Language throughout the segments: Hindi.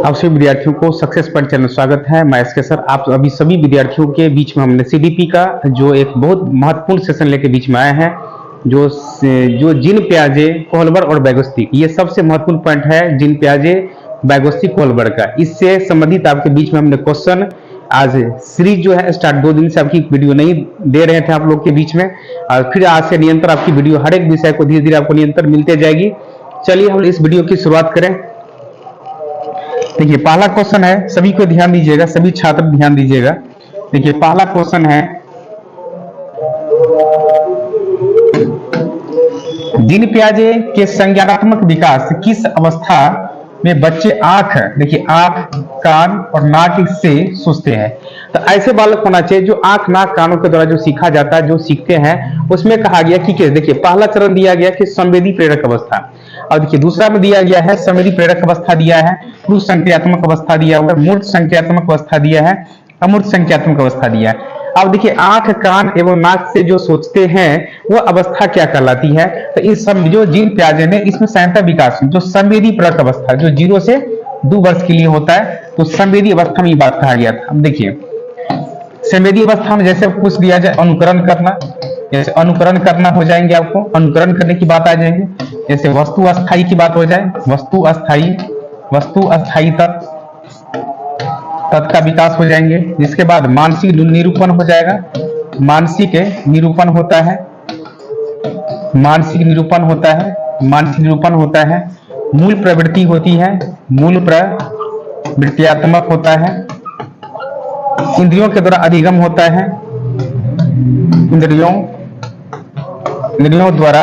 आप सभी विद्यार्थियों को सक्सेस पॉइंट चैनल में स्वागत है। मैं एसके सर। आप अभी सभी विद्यार्थियों के बीच में हमने सीडीपी का जो एक बहुत महत्वपूर्ण सेशन लेके बीच में आए हैं, जो जिन प्याजे कोहलबर और बैगोस्टिक, ये सबसे महत्वपूर्ण पॉइंट है जिन प्याजे बैगोस्टिक कोहलबर का। इससे संबंधित आपके बीच में हमने क्वेश्चन आज सीरीज जो है स्टार्ट 2 दिन से आपकी वीडियो नहीं दे रहे थे आप लोग के बीच में, और फिर आज से निरंतर आपकी वीडियो हर एक विषय को धीरे धीरे आपको निरंतर मिलते जाएगी। चलिए हम इस वीडियो की शुरुआत करें। देखिए पहला क्वेश्चन है, सभी को ध्यान दीजिएगा, सभी छात्र ध्यान दीजिएगा। देखिए पहला क्वेश्चन है, जिन प्याजे के संज्ञानात्मक विकास किस अवस्था में बच्चे आंख, देखिए आंख, कान और नाक से सूझते हैं। तो ऐसे बालक होना चाहिए जो आंख, नाक, कानों के द्वारा जो सीखा जाता है, जो सीखते हैं, उसमें कहा गया कि देखिए पहला चरण दिया गया कि संवेदी प्रेरक अवस्था, और देखिए दूसरा में दिया गया है संवेदी प्रेरक अवस्था दिया है, पूर्व संक्रियात्मक अवस्था दिया हुआ है, मूर्त संक्रियात्मक अवस्था दिया है, अमूर्त संक्रियात्मक अवस्था दिया है। अब देखिए आंख, कान एवं नाक से जो सोचते हैं वो अवस्था क्या कहलाती है। तो इस सब जो जिन प्याजे ने इसमें संयंत्र विकास जो संवेदी प्रेरक अवस्था जो 0 से 2 वर्ष के लिए होता है, तो संवेदी अवस्था में ये बात कहा गया था। अब देखिए संवेदी अवस्था में जैसे पूछ दिया जाए अनुकरण करना, जैसे अनुकरण करना हो जाएंगे, आपको अनुकरण करने की बात आ जाएंगे। जैसे वस्तु अस्थाई की बात हो जाए, वस्तु अस्थाई तत् का विकास हो जाएंगे। जिसके बाद मानसिक निरूपण हो जाएगा, मानसिक निरूपण होता है, मानसिक निरूपण होता है, मूल प्रवृत्ति होती है, मूल प्रवृत्त्यात्मक होता है, इंद्रियों के द्वारा अधिगम होता है, इंद्रियों द्वारा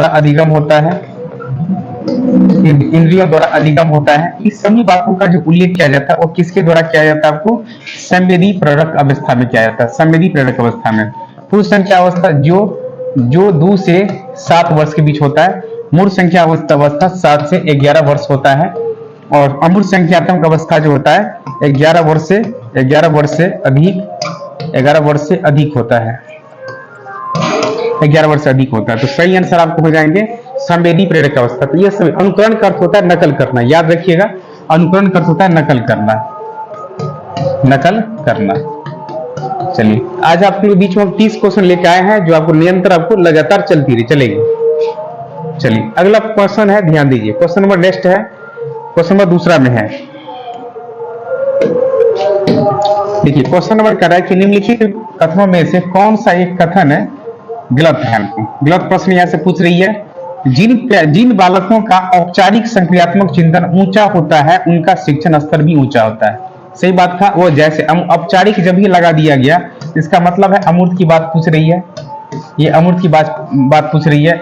अधिगम होता है, इंद्रियों द्वारा अधिगम होता है। इस सभी बातों का जो उल्लेख किया जाता है वो किसके द्वारा किया जाता है, आपको संवेदी प्रेरक अवस्था में किया जाता है। संवेदी प्रेरक अवस्था में पूर्व संख्या अवस्था जो 2 से 7 वर्ष के बीच होता है, मूर्त संख्या अवस्था 7 से 11 वर्ष होता है, और अमूर्त संख्यात्मक अवस्था जो होता है 11 वर्ष से अधिक होता है, 11 वर्ष से अधिक होता है। तो सही आंसर आपको हो जाएंगे संवेदी प्रेरक अवस्था। तो यह सभी अनुकरण का अर्थ होता है नकल करना, याद रखिएगा, अनुकरण का अर्थ होता है नकल करना। चलिए आज आपके बीच में 30 क्वेश्चन लेके आए हैं जो आपको निरंतर आपको लगातार चलती चलेगी। चलिए अगला क्वेश्चन है, ध्यान दीजिए, क्वेश्चन नंबर नेक्स्ट है, क्वेश्चन नंबर दूसरा में है। देखिए क्वेश्चन नंबर कह रहा है कि निम्नलिखित कथनों में से कौन सा एक कथन गलत है। गलत प्रश्न यहां से पूछ रही है, जिन बालकों का औपचारिक संक्रियात्मक चिंतन ऊंचा होता है उनका शिक्षण स्तर भी ऊंचा होता है। सही बात था वो, जैसे औपचारिक जब ही लगा दिया गया इसका मतलब है अमूर्त की बात पूछ रही है, ये अमूर्त की बात पूछ रही है।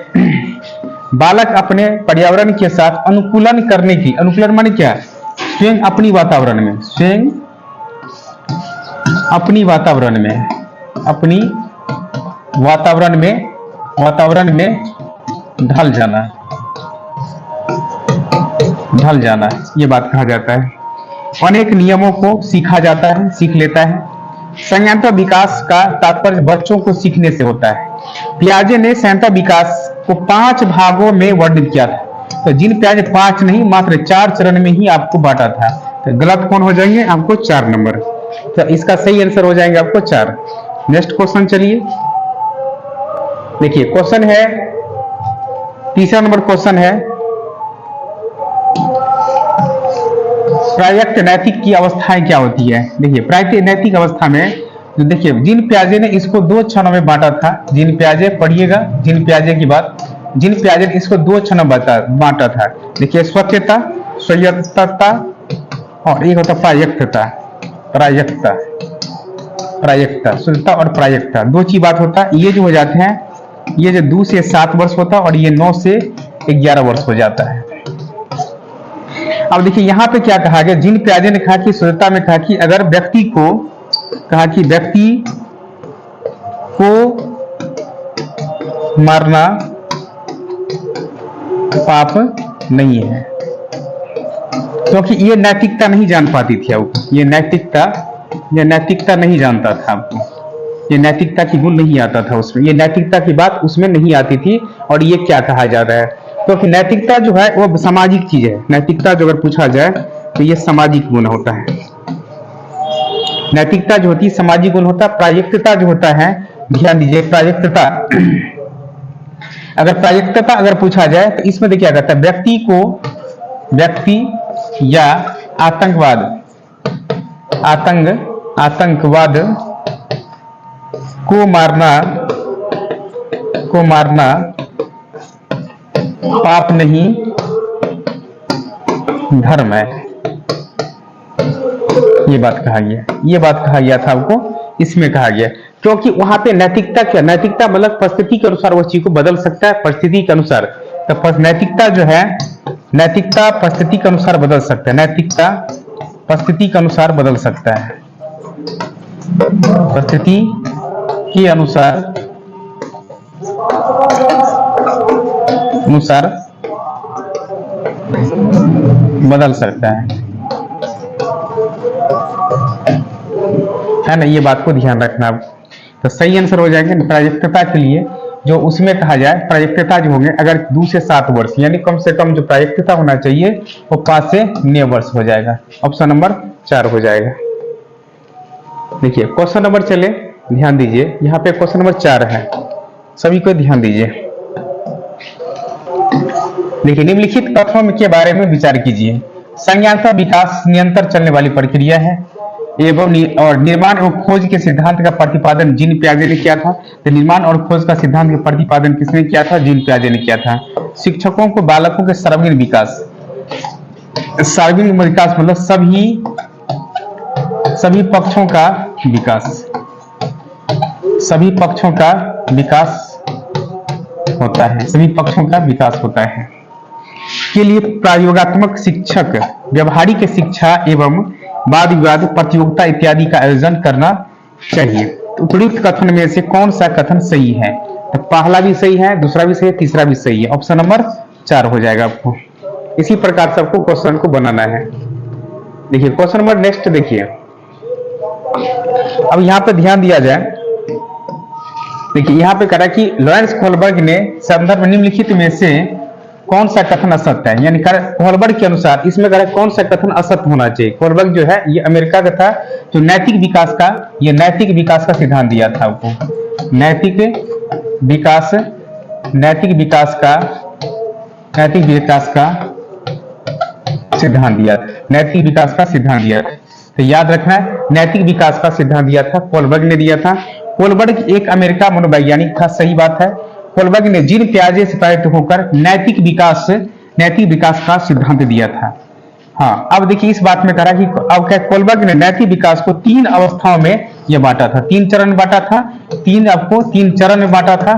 बालक अपने पर्यावरण के साथ अनुकूलन करने की, अनुकूलन माने क्या, स्वयं अपनी वातावरण में ढल जाना, ये बात कहा जाता है। अनेक नियमों को सीख लेता है। संयंत्र विकास का तात्पर्य बच्चों को सीखने से होता है। प्याजे ने संयंत्र विकास को 5 भागों में वर्णित किया था। तो जिन प्याजे 5 नहीं मात्र 4 चरण में ही आपको बांटा था। तो गलत कौन हो जाएंगे, आपको 4 नंबर। तो इसका सही आंसर हो जाएंगे आपको 4। नेक्स्ट क्वेश्चन चलिए, देखिए क्वेश्चन है, तीसरा नंबर क्वेश्चन है, प्रायक्त नैतिक की अवस्थाएं क्या होती है। देखिए प्रायक्त नैतिक अवस्था में जो देखिए जिन प्याजे ने इसको 2 क्षणों में बांटा था, जिन प्याजे पढ़िएगा, जिन प्याजे की बात, जिन प्याजे ने इसको 2 क्षणों में बांटा था। देखिए स्वच्छता, स्वायत्तता और एक होता प्रायक्तता, शुद्धता और प्रायक्तता, 2 चीज बात होता है। ये जो हो जाते हैं, ये जो 2 से 7 वर्ष होता है और ये 9 से 11 वर्ष हो जाता है। अब देखिए यहां पे क्या कहा गया, जिन प्याजे ने कहा कि शुद्धता में कहा कि अगर व्यक्ति को मारना पाप नहीं है, क्योंकि ये नैतिकता नहीं जान पाती थी आपको, ये नैतिकता नहीं जानता था आपको, ये नैतिकता की गुण नहीं आता था उसमें, ये नैतिकता की बात उसमें नहीं आती थी। और ये क्या कहा जा रहा है, क्योंकि नैतिकता जो है वो सामाजिक चीज है। नैतिकता जो अगर पूछा जाए तो ये सामाजिक गुण होता है। नैतिकता जो होती है सामाजिक गुण होता है। प्रायिकता जो होता है, ध्यान दीजिए, प्रायिकता अगर पूछा जाए तो इसमें देखिए क्या कहता है, व्यक्ति या आतंकवाद को मारना पाप नहीं धर्म है। ये बात कहा गया था आपको, इसमें कहा गया, क्योंकि वहां पे नैतिकता क्या, नैतिकता मतलब परिस्थिति के अनुसार वो चीज को बदल सकता है, परिस्थिति के अनुसार। तो नैतिकता जो है, नैतिकता परिस्थिति के अनुसार बदल सकता है। नैतिकता परिस्थिति के अनुसार बदल सकता है, परिस्थिति के अनुसार बदल सकता है ना। ये बात को ध्यान रखना। तो सही आंसर हो जाएंगे प्रायिकता के लिए, जो उसमें कहा जाए प्रायिकता जो होंगे अगर 2 से 7 वर्ष, यानी कम से कम जो प्रायिकता होना चाहिए वो 5 से 9 वर्ष हो जाएगा। ऑप्शन नंबर 4 हो जाएगा। देखिए क्वेश्चन नंबर चले, ध्यान दीजिए, यहाँ पे क्वेश्चन नंबर 4 है, सभी को ध्यान दीजिए। देखिए निम्नलिखित कथनों के बारे में विचार कीजिए। संज्ञानात्मक विकास निरंतर चलने वाली प्रक्रिया है एवं और निर्माण और खोज के सिद्धांत का प्रतिपादन जीन पियाजे ने किया था। तो निर्माण और खोज का सिद्धांत का प्रतिपादन किसने किया था? जीन पियाजे ने किया था। शिक्षकों को बालकों के सर्वांगीण विकास, सर्वांगीण विकास मतलब सभी पक्षों का विकास, सभी पक्षों का विकास होता है, सभी पक्षों का विकास होता है के लिए प्रयोगात्मक शिक्षक व्यवहारिक शिक्षा एवं वाद विवाद प्रतियोगिता इत्यादि का आयोजन करना चाहिए। तो उपयुक्त कथन में से कौन सा कथन सही है? तो पहला भी सही है, दूसरा भी सही है, तीसरा भी सही है। ऑप्शन नंबर 4 हो जाएगा आपको। इसी प्रकार से आपको क्वेश्चन को बनाना है। देखिए क्वेश्चन नंबर नेक्स्ट देखिए, अब यहाँ पे ध्यान दिया जाए। देखिए यहाँ पे कहा कि लॉरेंस कोहलबर्ग ने संदर्भ निम्नलिखित में से कौन सा कथन असत्य है, यानी कोहलबर्ग के अनुसार इसमें कहा कौन सा कथन असत्य होना चाहिए। कोहलबर्ग जो है ये अमेरिका का था, जो नैतिक विकास का सिद्धांत दिया था आपको। नैतिक विकास का सिद्धांत दिया, नैतिक विकास का सिद्धांत दिया। तो याद रखना है, नैतिक विकास का सिद्धांत दिया था कोहलबर्ग ने दिया था। कोहलबर्ग एक अमेरिका मनोवैज्ञानिक था, सही बात है। कोहलबर्ग ने जीन पियाजे से प्रेरित होकर नैतिक विकास का सिद्धांत दिया था। हाँ, अब देखिए इस बात में कहा कि अब क्या कोहलबर्ग ने नैतिक विकास को 3 अवस्थाओं में यह बांटा था, 3 चरण में बांटा था, 3 चरण में बांटा था,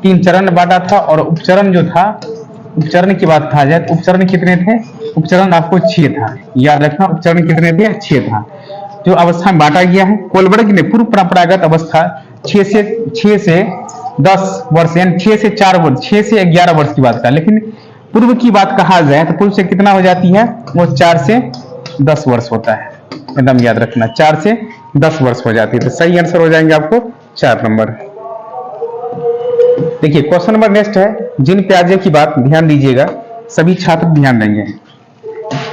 3 चरण में बांटा था। और उपचरण जो था, उपचरण की बात कहा जाए तो उपचरण कितने थे? उपचरण आपको 6 था, याद रखना। उपचरण कितने थे? 6 था, जो अवस्था में बांटा गया है। कोहलबर्ग ने पूर्व परंपरागत अवस्था 6 से 10 वर्ष, यानी 6 से 4 वर्ष, 6 से 11 वर्ष की बात कहा। लेकिन पूर्व की बात कहा जाए तो पूर्व से कितना हो जाती है? वो 4 से 10 वर्ष होता है, एकदम याद रखना, 4 से 10 वर्ष हो जाती है। तो सही आंसर हो जाएंगे आपको 4 नंबर। देखिए क्वेश्चन नंबर नेक्स्ट है, जीन पियाजे की बात ध्यान दीजिएगा, सभी छात्र ध्यान देंगे।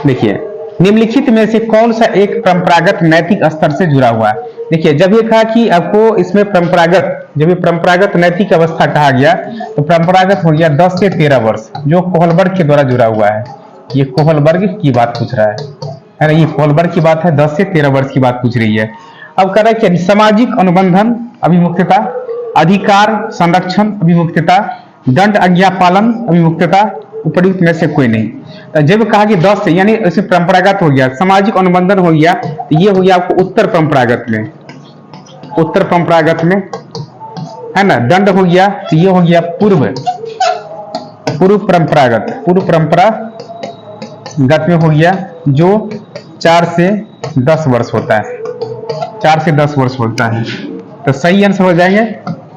देखिए निम्नलिखित में से कौन सा एक परंपरागत नैतिक स्तर से जुड़ा हुआ है? देखिए जब ये कहा कि आपको इसमें परंपरागत नैतिक अवस्था कहा गया तो परंपरागत हो गया 10 से 13 वर्ष, जो कोहलबर्ग के द्वारा जुड़ा हुआ है। ये कोहलबर्ग की बात पूछ रहा है ना, ये कोहलबर्ग की बात है, 10 से 13 वर्ष की बात पूछ रही है। अब कह रहा है कि सामाजिक अनुबंधन अभिमुखता, अधिकार संरक्षण अभिमुखता, दंड आज्ञा पालन अभिमुखता, उपयुक्त में से कोई नहीं। तो जब कहा कि 10 से, यानी इसमें परंपरागत हो गया, सामाजिक अनुबंधन हो गया, तो ये हो गया आपको उत्तर परंपरागत में है ना। दंड हो गया तो ये हो गया पूर्व परंपरागत में हो गया, जो 4 से 10 वर्ष होता है, 4 से 10 वर्ष होता है। तो सही आंसर हो जाएंगे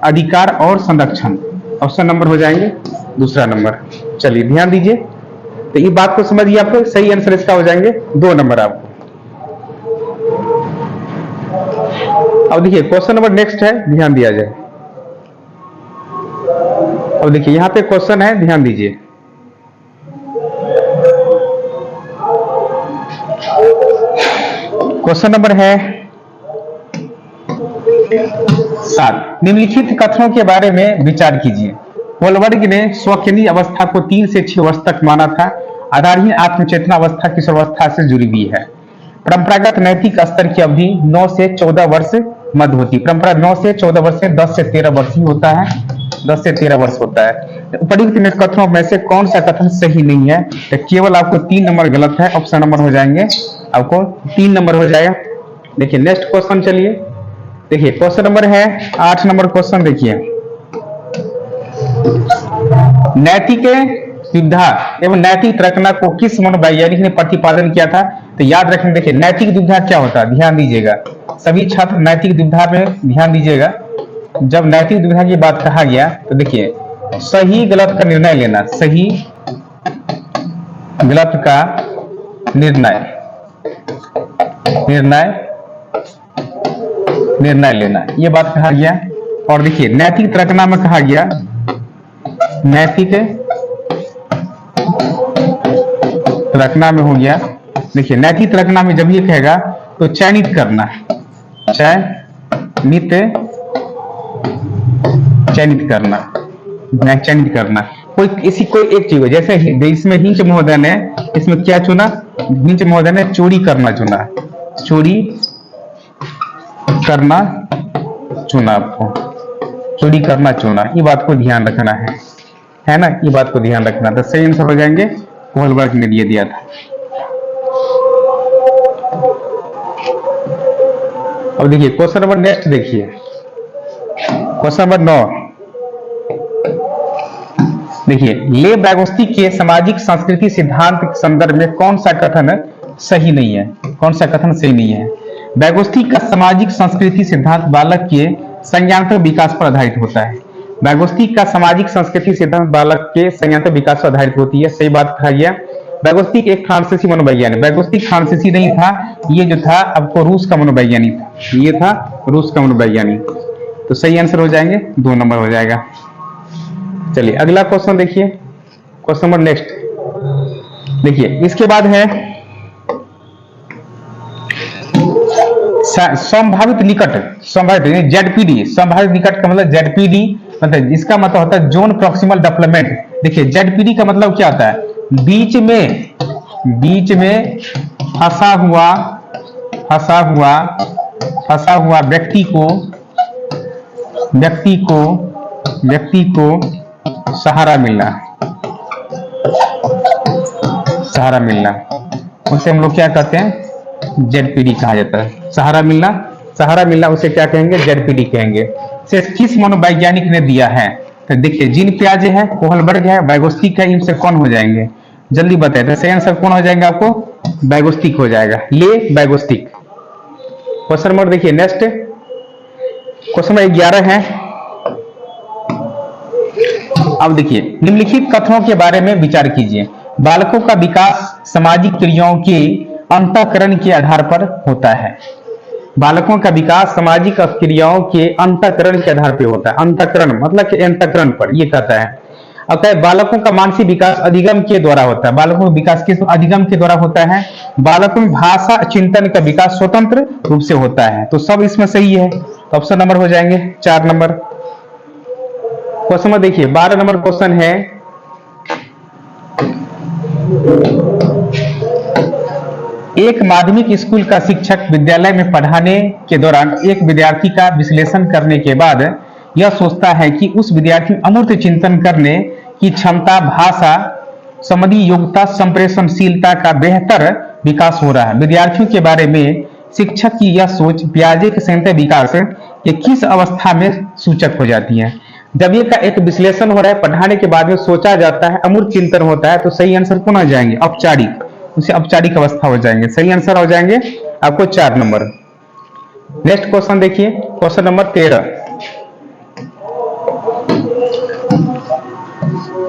अधिकार और संरक्षण, ऑप्शन नंबर हो जाएंगे दूसरा नंबर। चलिए ध्यान दीजिए, तो ये बात को समझिए, आपको सही आंसर इसका हो जाएंगे 2 नंबर आपको। अब देखिए क्वेश्चन नंबर नेक्स्ट है, ध्यान दिया जाए। और देखिए यहाँ पे क्वेश्चन है, ध्यान दीजिए। क्वेश्चन नंबर है 7, निम्नलिखित कथनों के बारे में विचार कीजिए। वोल्वर्ग ने स्वकेंद्रीय अवस्था को 3 से 6 वर्ष तक माना था। आधारहीन आत्मचेतना अवस्था किशोर अवस्था से जुड़ी हुई है। परंपरागत नैतिक स्तर की अवधि 9 से 14 वर्ष मध्य होती है। परंपरा 9 से 14 वर्ष से 10 से 13 वर्ष ही होता है, 10 से 13 वर्ष होता है। उपरोक्त कथनों में से कौन सा कथन सही नहीं है? तो केवल आपको 3 नंबर गलत है, ऑप्शन नंबर हो जाएंगे, आपको 3 नंबर हो जाएगा। देखिए नेक्स्ट क्वेश्चन चलिए। देखिए क्वेश्चन नंबर है 8 नंबर क्वेश्चन। देखिए नैतिक दुविधा एवं नैतिक तर्कना को किस मनोवैज्ञानिक ने प्रतिपादन किया था? तो याद रखें, देखिए नैतिक दुविधा क्या होता है, ध्यान दीजिएगा सभी छात्र, नैतिक दुविधा में ध्यान दीजिएगा। जब नैतिक दुविधा की बात कहा गया तो देखिए सही गलत का निर्णय लेना, सही गलत का निर्णय लेना, ये बात कहा गया। और देखिए नैतिक तर्कना में कहा गया, नैतिक तर्कना में हो गया। देखिए नैतिक तर्कना में जब ये कहेगा तो चयनित करना, चयनित करना कोई एक चीज, जैसे इसमें हिंच महोदय ने इसमें क्या चुना, हिंच महोदय ने चोरी करना चुना, आपको चोरी करना चुना, ये बात को ध्यान रखना है ना, ये बात को ध्यान रखना। तो सही आंसर हो जाएंगे, वोल्वर्ग ने ये दिया था। अब देखिए क्वेश्चन नंबर नेक्स्ट, देखिए क्वेश्चन नंबर 9। देखिए ले ब्रागोस्की के सामाजिक संस्कृति सिद्धांत के संदर्भ में कौन सा कथन सही नहीं है? कौन सा कथन सही नहीं है? ब्रागोस्की का सामाजिक संस्कृति सिद्धांत बालक के संज्ञानात्मक विकास पर आधारित होता है। ब्रागोस्की का सामाजिक संस्कृति सिद्धांत बालक के संज्ञानात्मक विकास पर आधारित होती है, सही बात कहा गया। ब्रागोस्की एक फ्रांसीसी मनोवैज्ञानिक, ब्रागोस्की फ्रांसीसी नहीं था, ये जो था आपको रूस का मनोवैज्ञानिक था, ये था रूस का मनोवैज्ञानिक। तो सही आंसर हो जाएंगे, 2 नंबर हो जाएगा। चलिए अगला क्वेश्चन देखिए, क्वेश्चन नंबर नेक्स्ट। देखिए इसके बाद है संभावित निकट, संभावित जेडपीडी, संभावित निकट का मतलब जेडपीडी, मतलब इसका मतलब होता है जोन प्रॉक्सिमल डेवलपमेंट। देखिए जेडपीडी का मतलब क्या होता है? बीच में फंसा हुआ व्यक्ति को सहारा मिलना, उसे हम लोग क्या कहते हैं? जेडपीडी कहा जाता है। सहारा मिलना उसे क्या कहेंगे? जेडपीडी कहेंगे। से किस मनोवैज्ञानिक ने दिया है? तो देखिए जीन पियाजे है, कोहलबर्ग है, ब्रागोस्की है, इनसे कौन हो जाएंगे? जल्दी बताए। तो सही आंसर कौन हो जाएंगे आपको? ब्रागोस्की हो जाएगा, ले ब्रागोस्की। क्वेश्चन नंबर देखिए नेक्स्ट, क्वेश्चन नंबर 11 है। अब देखिए निम्नलिखित कथनों के बारे में विचार कीजिए। बालकों का विकास सामाजिक क्रियाओं के अंतःकरण के आधार पर होता है। बालकों का विकास सामाजिक क्रियाओं के अंतःकरण के आधार पर होता है। अंतःकरण मतलब कि अंतःकरण पर ये कहता है। अब बालकों का मानसिक विकास अधिगम के द्वारा होता है। बालकों का विकास किस अधिगम के द्वारा होता है? बालकों में भाषा चिंतन का विकास स्वतंत्र रूप से होता है। तो सब इसमें सही है, तो ऑप्शन नंबर हो जाएंगे 4 नंबर। क्वेश्चन नंबर देखिए 12 नंबर क्वेश्चन है। एक माध्यमिक स्कूल का शिक्षक विद्यालय में पढ़ाने के दौरान एक विद्यार्थी का विश्लेषण करने के बाद यह सोचता है कि उस विद्यार्थी में अमूर्त चिंतन करने की क्षमता, भाषा संबंधी योग्यता, संप्रेषणशीलता का बेहतर विकास हो रहा है। विद्यार्थियों के बारे में शिक्षक की यह सोच पियाजे के संज्ञानात्मक विकास के किस अवस्था में सूचक हो जाती है? जब ये का एक विश्लेषण हो रहा है, पढ़ाने के बाद में सोचा जाता है, अमूर्त चिंतन होता है, तो सही आंसर कौन आ जाएंगे? औपचारिक, उसे औपचारिक अवस्था हो जाएंगे। सही आंसर हो जाएंगे आपको 4 नंबर। नेक्स्ट क्वेश्चन देखिए, क्वेश्चन नंबर 13।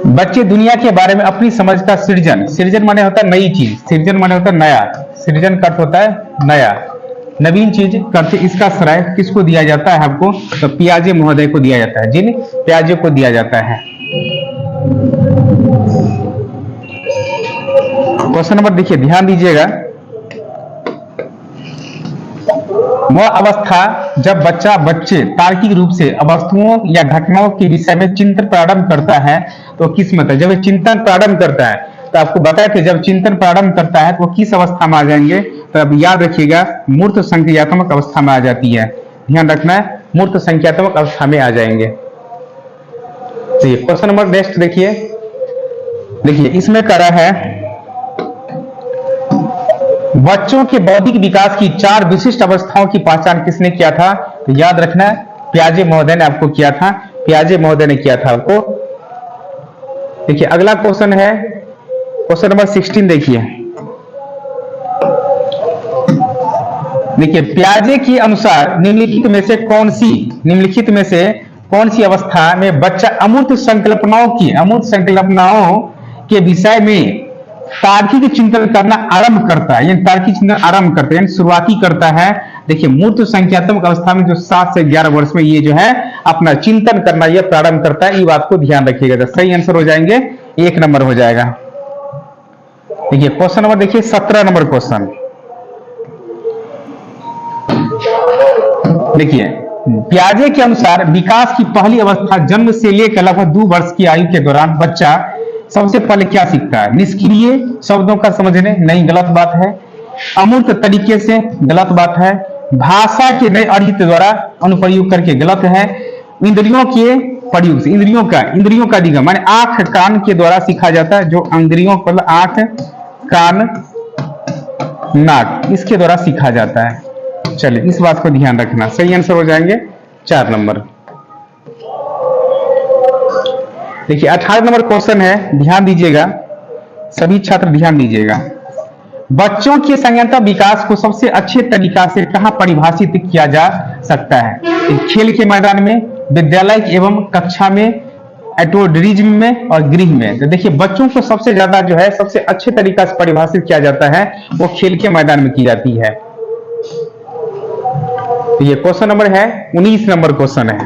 बच्चे दुनिया के बारे में अपनी समझ का सृजन माने होता है नई चीज, सृजन माने होता है नया, सृजन का अर्थ होता है नया, नवीन चीज करते। इसका श्रेय किसको दिया जाता है आपको? तो पियाजे महोदय को दिया जाता है, जिन पियाजे को दिया जाता है। क्वेश्चन नंबर देखिए, ध्यान दीजिएगा। वह अवस्था जब बच्चे तार्किक रूप से वस्तुओं या घटनाओं के विषय में चिंतन प्रारंभ करता है तो किस्मत है। जब ये चिंतन प्रारंभ करता है, तो आपको बताए थे जब चिंतन प्रारंभ करता है तो किस अवस्था में आ जाएंगे, तो अब याद रखिएगा मूर्त संक्रियात्मक अवस्था में आ जाती है। ध्यान रखना है, मूर्त संख्यात्मक अवस्था में आ जाएंगे। तो ये क्वेश्चन नंबर नेक्स्ट देखिए इसमें करा है, बच्चों के बौद्धिक विकास की 4 विशिष्ट अवस्थाओं की पहचान किसने किया था, तो याद रखना है पियाजे महोदय ने आपको किया था, पियाजे महोदय ने किया था आपको। देखिए अगला क्वेश्चन है क्वेश्चन नंबर 16। देखिए पियाजे के अनुसार निम्नलिखित में से कौन सी अवस्था में बच्चा अमूर्त संकल्पनाओं के विषय में तार्किक चिंतन करना आरंभ करता है, यानी तार्किक चिंतन आरंभ करता है, यानी शुरुआती करता है। देखिए मूर्त संख्यात्मक अवस्था में जो 7 से 11 वर्ष में ये जो है अपना चिंतन करना ये प्रारंभ करता है। ये बात को ध्यान रखिएगा, तो सही आंसर हो जाएंगे 1 नंबर हो जाएगा। देखिए क्वेश्चन नंबर 17 नंबर क्वेश्चन। देखिए पियाजे के अनुसार विकास की पहली अवस्था जन्म से लेकर लगभग 2 वर्ष की आयु के दौरान बच्चा सबसे पहले क्या सीखता है, निष्क्रिय शब्दों का समझने, नहीं गलत बात है। अमूर्त तरीके से, गलत बात है। भाषा के नए अर्थ द्वारा अनुप्रयोग करके, गलत है। इंद्रियों के प्रयोग से, इंद्रियों का दिगम माने आंख कान के द्वारा सीखा जाता है, जो इंद्रियों पर आंख कान नाक इसके द्वारा सीखा जाता है। चलिए इस बात को ध्यान रखना, सही आंसर हो जाएंगे 4 नंबर। देखिए 18 नंबर क्वेश्चन है, ध्यान दीजिएगा सभी छात्र ध्यान दीजिएगा। बच्चों के संज्ञानात्मक विकास को सबसे अच्छे तरीका से कहां परिभाषित किया जा सकता है, खेल के मैदान में, विद्यालय एवं कक्षा में, एटोडरिज्म में और गृह में। तो देखिए बच्चों को सबसे ज्यादा जो है सबसे अच्छे तरीका से परिभाषित किया जाता है वो खेल के मैदान में की जाती है। तो ये क्वेश्चन नंबर है 19 नंबर क्वेश्चन है।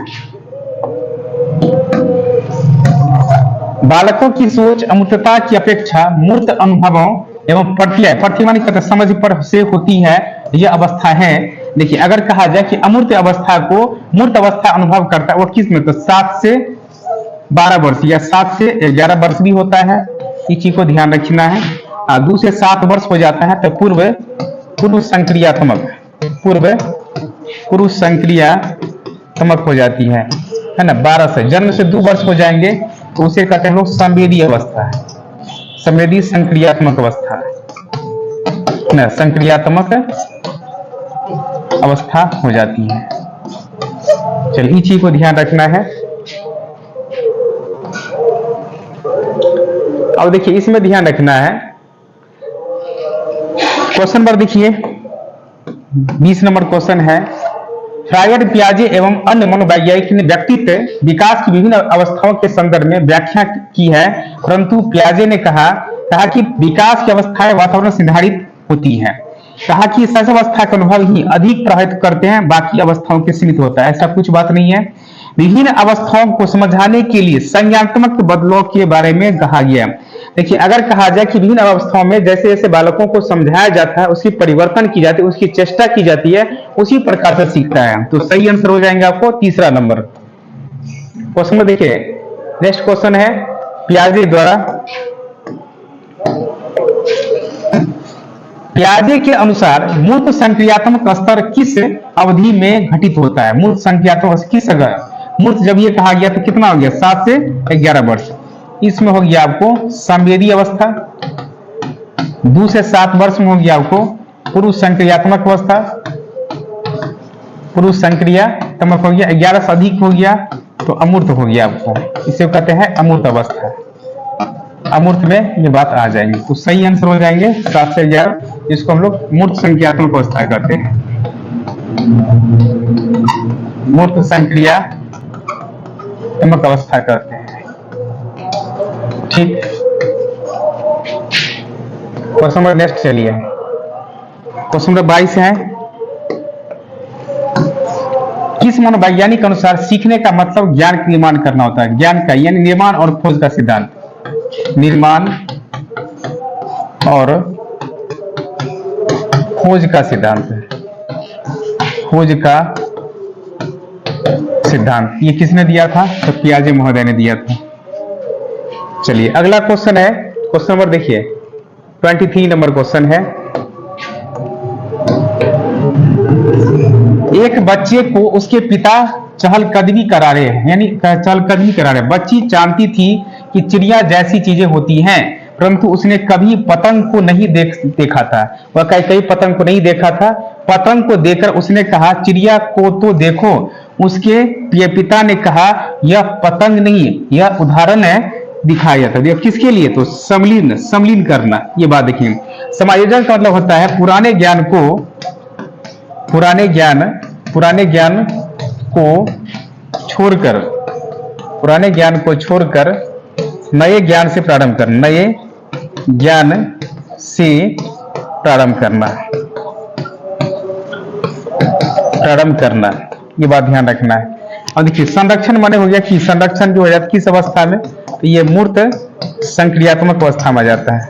बालकों की सोच अमूर्तता की अपेक्षा मूर्त अनुभवों एवं प्रत्यय समझ पर से होती है, यह अवस्था है। देखिए अगर कहा जाए कि अमूर्त अवस्था को मूर्त अवस्था अनुभव करता है वो किस में, तो 7 से 12 वर्ष या 7 से 11 वर्ष भी होता है, इस चीज को ध्यान रखना है। 2 से 7 वर्ष हो जाता है तो पूर्व संक्रियात्मक हो जाती है ना। 12 से जन्म से 2 वर्ष हो जाएंगे तो उसे कहते हैं लोग संवेदी अवस्था है, संवेदी संक्रियात्मक अवस्था ना, संक्रियात्मक अवस्था हो जाती है। चलिए इस चीज को ध्यान रखना है। अब देखिए इसमें ध्यान रखना है, क्वेश्चन नंबर देखिए 20 नंबर क्वेश्चन है। फ्रायड, पियाजे एवं अन्य मनोवैज्ञानिक ने व्यक्तित्व विकास की विभिन्न अवस्थाओं के संदर्भ में व्याख्या की है, परंतु पियाजे ने कहा कि विकास की अवस्थाएं वातावरण से निर्धारित होती हैं। कहा कि इस अवस्था का अनुभव ही अधिक प्रभावित करते हैं, बाकी अवस्थाओं के सीमित होता है। ऐसा कुछ बात नहीं है। विभिन्न अवस्थाओं को समझाने के लिए संज्ञानात्मक बदलाव के बारे में कहा गया। देखिए अगर कहा जाए कि विभिन्न अवस्थाओं में जैसे जैसे बालकों को समझाया जाता है उसकी परिवर्तन की जाती है, उसकी चेष्टा की जाती है, उसी प्रकार से सीखता है। तो सही आंसर हो जाएंगे आपको 3 नंबर क्वेश्चन में। देखिए नेक्स्ट क्वेश्चन है पियाजे के अनुसार मूर्त संक्रियात्मक स्तर किस अवधि में घटित होता है। मूर्त संक्रियात्मक किस मूर्त जब ये कहा गया तो कितना हो गया 7 से 11 वर्ष। इसमें हो गया आपको संवेदी अवस्था, 2 से 7 वर्ष में हो गया आपको पूर्व संक्रियात्मक अवस्था, पूर्व संक्रियात्मक हो गया, 11 से अधिक हो गया तो अमूर्त हो गया आपको, इसे कहते हैं अमूर्त अवस्था। अमूर्त में ये बात आ जाएंगे तो सही आंसर हो जाएंगे 7 से 11, जिसको हम लोग मूर्त संक्रियात्मक अवस्था कहते हैं, मूर्त संक्रियात्मक अवस्था कहते हैं। ठीक, क्वेश्चन नंबर नेक्स्ट चलिए, क्वेश्चन नंबर 22 है। किस मनोवैज्ञानिक के अनुसार सीखने का मतलब ज्ञान का निर्माण करना होता है? ज्ञान का यानी निर्माण और खोज का सिद्धांत, निर्माण और खोज का सिद्धांत, खोज का सिद्धांत। ये किसने दिया था? तो पियाजे महोदय ने दिया था। चलिए अगला क्वेश्चन है, क्वेश्चन नंबर देखिए 23 नंबर क्वेश्चन है। एक बच्चे को उसके पिता चहलकदमी करा रहे हैं, यानी चहलकदमी करा रहे। बच्ची जानती थी कि चिड़िया जैसी चीजें होती हैं, परंतु उसने कभी पतंग को नहीं देखा था। वह कई पतंग को नहीं देखा था। पतंग को देखकर उसने कहा चिड़िया को तो देखो। उसके पिता ने कहा यह पतंग नहीं, यह उदाहरण है दिखाया था। किसके लिए? तो समलीन करना। ये बात देखिए, समायोजन का मतलब होता है पुराने ज्ञान को छोड़कर नए ज्ञान से प्रारंभ करना, नए ज्ञान से प्रारंभ करना। ये बात ध्यान रखना है। और देखिए संरक्षण माने हो गया कि संरक्षण जो हो जाता है किस अवस्था में? तो ये मूर्त संक्रियात्मक अवस्था में आ जाता है,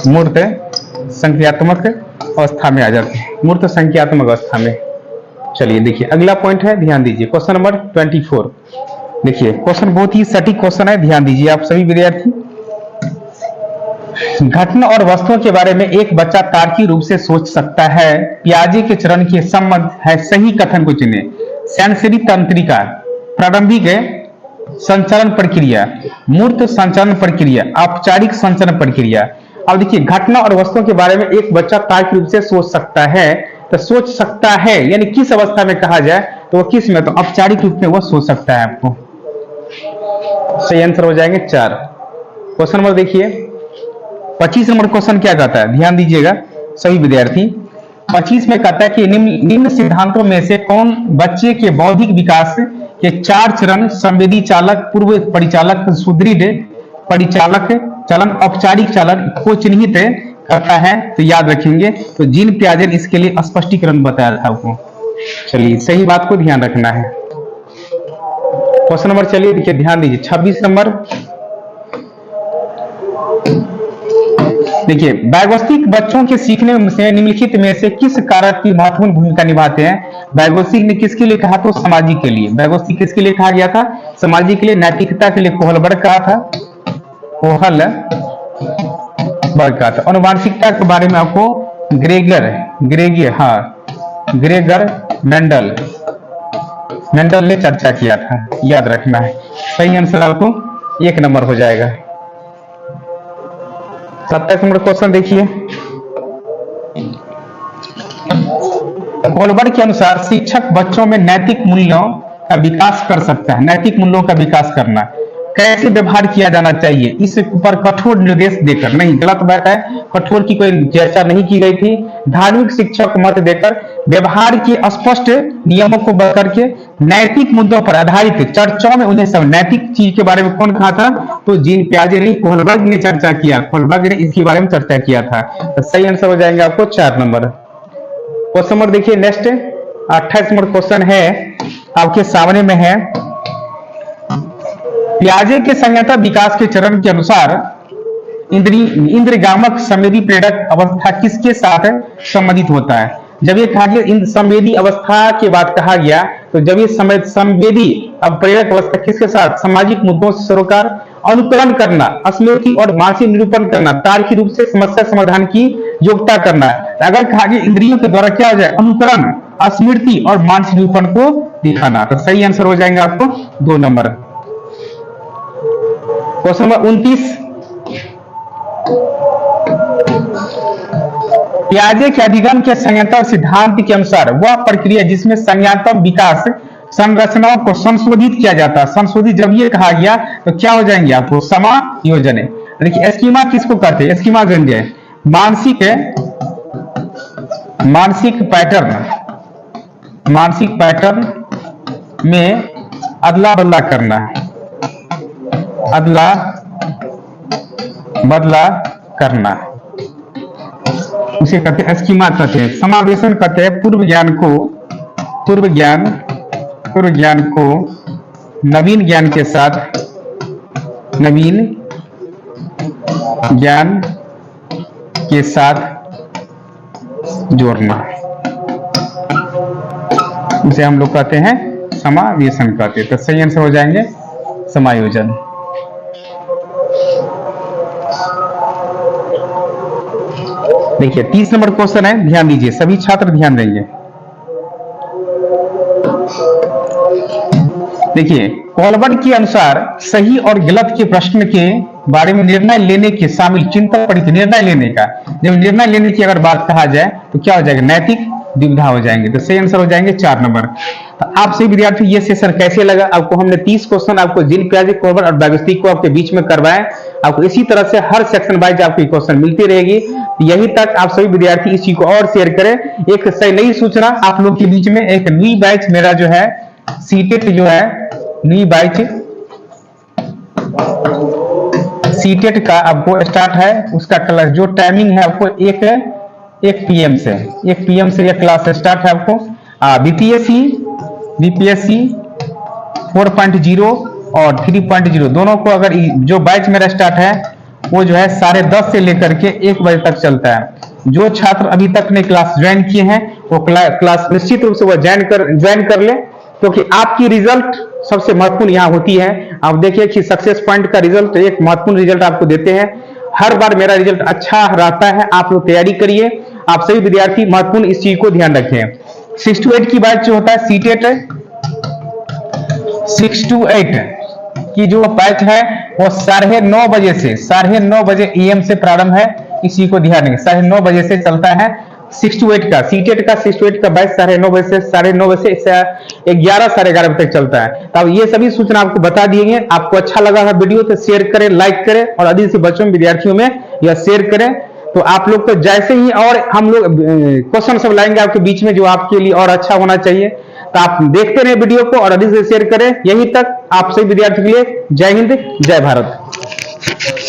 मूर्त संक्रियात्मक अवस्था में आ जाते हैं, मूर्त संख्यात्मक अवस्था में। चलिए देखिए अगला पॉइंट है, ध्यान दीजिए क्वेश्चन नंबर 24। देखिए क्वेश्चन बहुत ही सटीक क्वेश्चन है, ध्यान दीजिए आप सभी विद्यार्थी। घटना और वस्तुओं के बारे में एक बच्चा तार्किक रूप से सोच सकता है। पियाजे के चरण के संबंध है सही कथन को चुने। सेंसरी तंत्रिका, प्रारंभिक संचरण प्रक्रिया, मूर्त संचरण प्रक्रिया, औपचारिक संचरण प्रक्रिया। अब देखिए घटना और वस्तुओं के बारे में एक बच्चा तार्किक रूप से सोच सकता है, तो सोच सकता है यानी किस अवस्था में कहा जाए तो वो किस में? तो औपचारिक रूप में वो सोच सकता है। आपको सही आंसर हो जाएंगे 4। क्वेश्चन नंबर देखिए 25 नंबर क्वेश्चन क्या कहता है, ध्यान दीजिएगा सभी विद्यार्थी। 25 में कहता है कि निम्न सिद्धांतों में से कौन बच्चे के बौद्धिक विकास के 4 चरण संवेदी चालक, पूर्व परिचालक, सुदृढ़ परिचालक चलन, औपचारिक चलन को चिन्हित करता है? तो याद रखेंगे तो जीन पियाजे ने इसके लिए स्पष्टीकरण बताया था आपको। चलिए सही बात को ध्यान रखना है। क्वेश्चन नंबर चलिए देखिए ध्यान दीजिए 26 नंबर। देखिए वैगोस्टिक बच्चों के सीखने से निम्नलिखित में से किस कारक की महत्वपूर्ण भूमिका निभाते हैं? वैगोस्टिक ने किसके लिए कहा? तो सामाजिक के लिए। वैगोस्टिक किसके लिए कहा गया था? सामाजिक के लिए। नैतिकता के लिए कोहलबर्ग कहा था, कोहलबर्ग कहा था। और मानसिकता के बारे में आपको ग्रेगर मेंडल ने चर्चा किया था, याद रखना है। सही आंसर आपको 1 नंबर हो जाएगा। 27 नंबर क्वेश्चन देखिए। कोहलबर्ग के अनुसार शिक्षक बच्चों में नैतिक मूल्यों का विकास कर सकता है। नैतिक मूल्यों का विकास करना, कैसे व्यवहार किया जाना चाहिए, इस पर कठोर निर्देश देकर, नहीं गलत बात है, कठोर की कोई चर्चा नहीं की गई थी। धार्मिक शिक्षा को मत देकर व्यवहार के स्पष्ट नियमों को बढ़कर के नैतिक मुद्दों पर आधारित चर्चाओं में उन्हें सब नैतिक चीज के बारे में कौन कहा था? तो जीन पियाजे ने, कोहलबर्ग ने चर्चा किया, कोहलबर्ग ने इसके बारे में चर्चा किया था। तो सही आंसर हो जाएंगे आपको 4 नंबर। क्वेश्चन नंबर देखिए नेक्स्ट 28 नंबर क्वेश्चन है आपके सामने में है। पियाजे के संज्ञाता विकास के चरण के अनुसार इंद्रियगामक संवेदी प्रेरक अवस्था किसके साथ संबंधित होता है? जब ये कहा गया संवेदी अवस्था के बाद कहा गया, तो जब ये संवेदी अब प्रेरक अवस्था किसके साथ? सामाजिक मुद्दों से सरोकार, अनुकरण करना, स्मृति और मानसिक निरूपण करना, तार्किक रूप से समस्या समाधान की योग्यता करना। अगर कहा गया इंद्रियों के द्वारा क्या हो जाए? अनुकरण, स्मृति और मानसिक निरूपण को दिखाना। तो सही आंसर हो जाएंगे आपको 2 नंबर। Question number 29। पियाजे के अधिगम के संज्ञानात्मक सिद्धांत के अनुसार वह प्रक्रिया जिसमें संज्ञानात्मक विकास संरचनाओं को संशोधित किया जाता है। संशोधित जब ये कहा गया तो क्या हो जाएंगे आपको? समायोजन। देखिए स्कीमा किसको कहते हैं? स्कीमा जानिए, मानसिक पैटर्न में अदला बदला करना, उसे कहते हैं स्कीमा कहते हैं। समावेशन कहते हैं पूर्व ज्ञान पूर्व ज्ञान को नवीन ज्ञान के साथ, नवीन ज्ञान के साथ जोड़ना, इसे हम लोग कहते हैं समावेशन कहते हैं। तो सही आंसर हो जाएंगे समायोजन। देखिए 30 नंबर क्वेश्चन है, ध्यान दीजिए, सभी छात्र ध्यान देंगे। देखिए कॉलबर्ट के अनुसार सही और गलत के प्रश्न के बारे में निर्णय लेने के शामिल चिंता पड़ी थी। निर्णय लेने का, जब निर्णय लेने की अगर बात कहा जाए तो क्या हो जाएगा, नैतिक दुविधा हो जाएंगे। तो सही आंसर हो जाएंगे 4 नंबर। तो आप सभी विद्यार्थी ये सेशन कैसे लगा आपको? हमने 30 क्वेश्चन आपको जिन पियाजे, कॉलबर्ट और डायगोस्टी को आपके बीच में करवाए। आपको इसी तरह से हर सेक्शन वाइज आपको क्वेश्चन मिलती रहेगी। यही तक आप सभी विद्यार्थी इस चीज को और शेयर करें। एक सही नई सूचना आप लोग के बीच में, एक नई बैच मेरा जो है सीटेट जो है नई बैच सीटेट का आपको स्टार्ट है। उसका क्लास जो टाइमिंग है आपको 1 PM से 1 PM से यह क्लास स्टार्ट है आपको। बीपीएससी 4.0 और 3.0 दोनों को अगर जो बैच मेरा स्टार्ट है वो जो है 10:30 से लेकर के 1 बजे तक चलता है। जो छात्र अभी तक ने क्लास ज्वाइन किए हैं वो क्लास निश्चित रूप से वो ज्वाइन कर ले, क्योंकि आपकी रिजल्ट सबसे महत्वपूर्ण यहाँ होती है। आप देखिए कि सक्सेस पॉइंट का रिजल्ट एक महत्वपूर्ण रिजल्ट आपको देते हैं। हर बार मेरा रिजल्ट अच्छा रहता है, आप लोग तैयारी करिए। आप सभी विद्यार्थी महत्वपूर्ण इस चीज को ध्यान रखें। 6 to 8 की बैच जो होता है सीटेट 6 to 8 की जो बैच है वो 9:30 बजे से 9:30 बजे AM से प्रारंभ है। इसी को ध्यान रखें, 9:30 बजे से चलता है 6 to 8 का सीटेट का 6 to 8 का बैच 9:30 बजे से 11:30 साढ़े 11 बजे तक चलता है। तो अब ये सभी सूचना आपको बता दिए। आपको अच्छा लगा है वीडियो तो शेयर करें, लाइक करें और अधिक से बच्चों विद्यार्थियों में यह शेयर करें। तो आप लोग को जैसे ही और हम लोग क्वेश्चन सब लाएंगे आपके बीच में जो आपके लिए और अच्छा होना चाहिए, तो आप देखते रहे वीडियो को और अधिक से शेयर करें। यही तक आप सभी विद्यार्थियों के लिए जय हिंद, जय भारत।